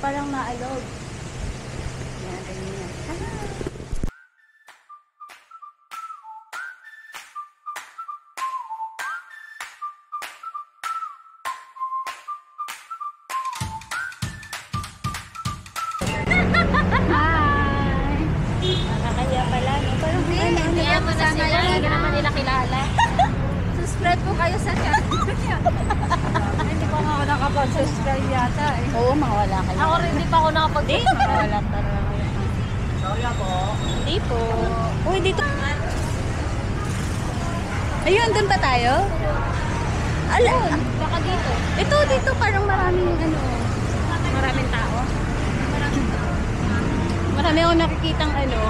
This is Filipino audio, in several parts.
parang naalog. Yan, ganyan. Nakakaya pala, no? Parang Kaya mo na sila, hindi naman nila kilala. subscribe po kayo sa channel niya. Hindi pa nga ako nakapag-subscribe yata eh. Oo, mawala kayo. Ako rin, hindi pa ako nakapag-subscribe. Mawala talaga. Sorry po. Hindi po. Uy, dito. Ayun, dun ba tayo? Ala. Baka dito. Dito parang maraming ano. Maraming tao. Marami akong nakikitang ano.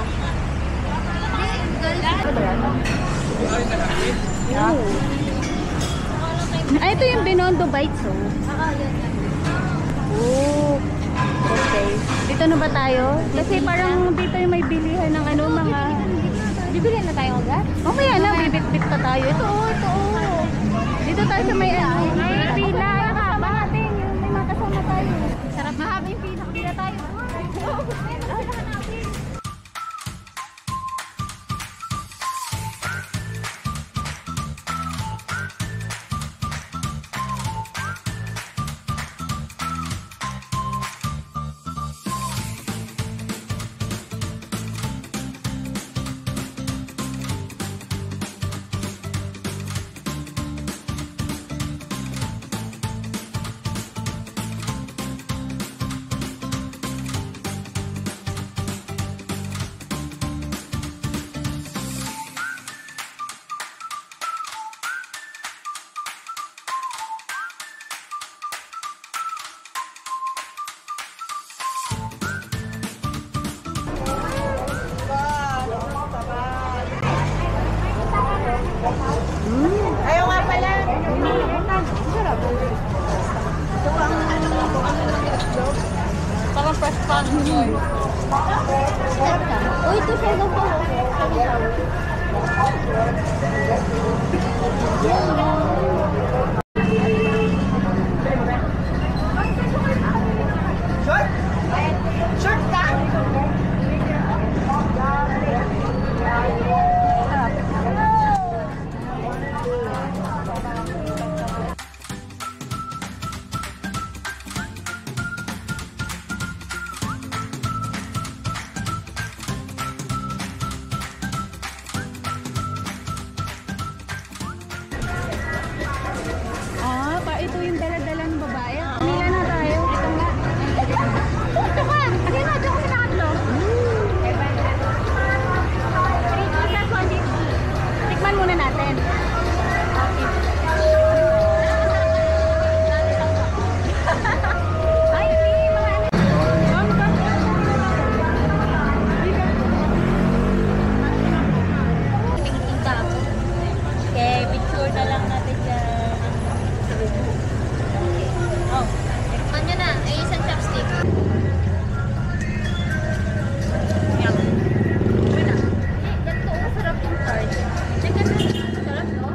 Ay, ito yung Binondo Bites, oh. Oh. Okay. Dito na ba tayo? Kasi parang dito yung may bilihan ng ano, mga... Bibilihan na tayo agad? Mamaya na, bibit-bit pa tayo. Ito, oh. Dito tayo sa may ano. May pila. Kasama natin. May makasama tayo. Sarap mahaba yung pila. Pila tayo. Ayaw nga pala. Sarap. Parang fresh pan. Uy, ito siya lang po. Short ka? Ito yung dala-dala ng babae. Nila na tayo. Ito nga. Ito ka! Kasi nga, ito ko sinakatlo. Tikman muna natin. Ay, hindi mga Okay, picture na lang natin dyan. Oh, tikman nyo na. Ay, isang chopstick. Yum. Uy na. Ganito, sarap yung tart. Teka na. Sarap, no?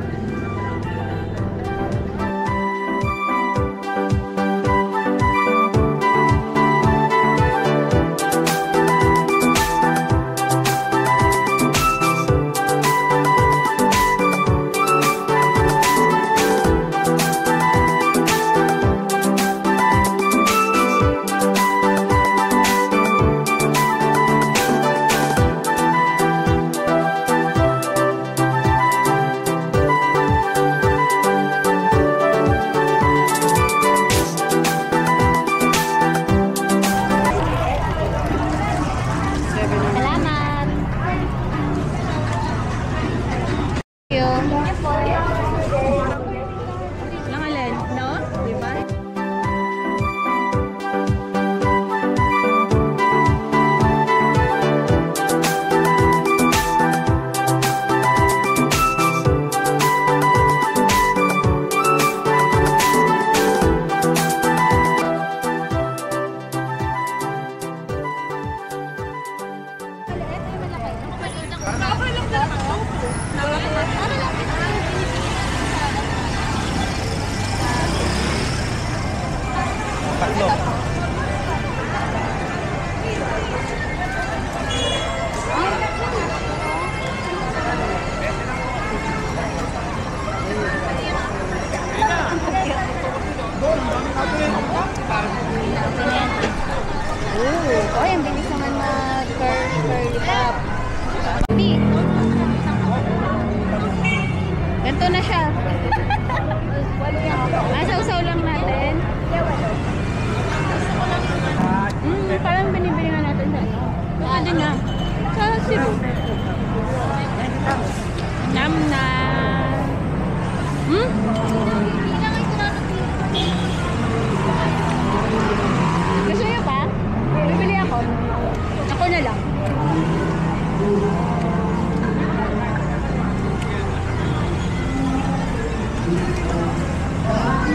na lang.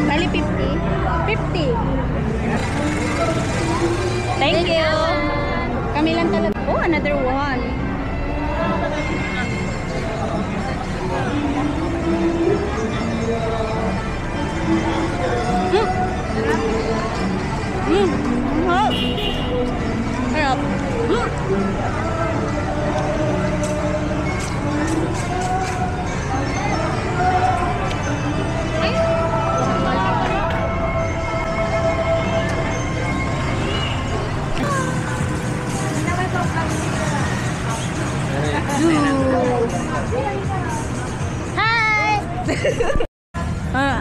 Bali 50. 50. Thank you. Kami lang talaga. Oh, another one. Harap. Hi!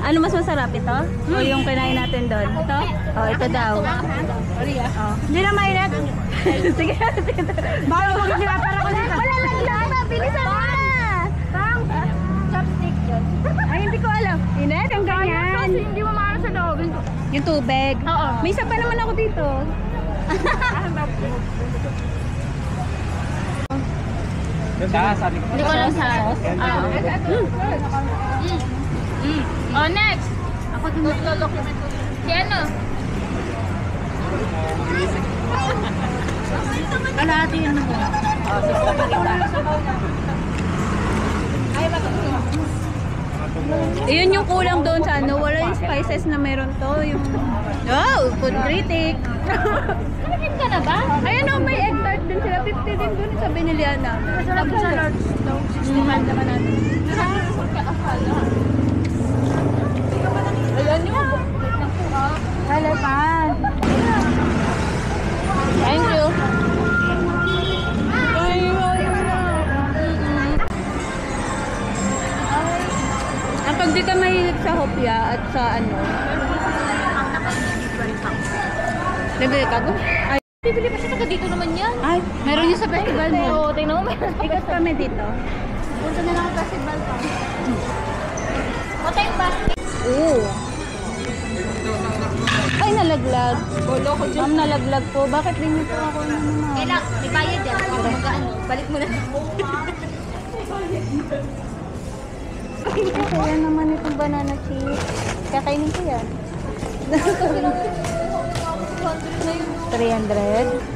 Ano mas masarap ito? O yung kinain natin doon? Ito? Oh, ito daw. Oh. Hindi na mainit. Sige. Baka mag-ginapara ko dito. Wala lang. Bilisan mo na. Bang. Chopstick yun. Ay, hindi ko alam. Init? Ang ganyan. Kasi hindi mo maano sa loob. Yung tubig? Oo. May isa pa naman ako dito. Hindi ko lang sa Oh, next! Ako din mag-document ko. Si ano? Kalahati yun mo. Oh, sige ka kita. Iyon yung kulang doon sa ano. Wala yung spices na meron to. Yung... Oh, food critic. Nakakin ka na ba? Ayan o, may egg tart din sila. 50 din doon sa binilihan na. Masarap sa large daw. 65 naman natin. Ayan yun. Halapan. Thank you. Pag di ka mahilig sa hopya at sa ano. Bibili ka doon? Ay, bibili pa siya taga dito naman yan. Ay, meron yun sa festival mo. Oo, tingnan mo. Ikas kami dito. Punta na lang ang festival pa. O tayong basket. Oo. Ay, nalaglag. Ma'am, nalaglag po. Bakit din niyo po ako naman? Kailang, may bayad yan. Magkaano, balik mo na. Kaya naman itong banana chips. Kakainin ko yan. 300.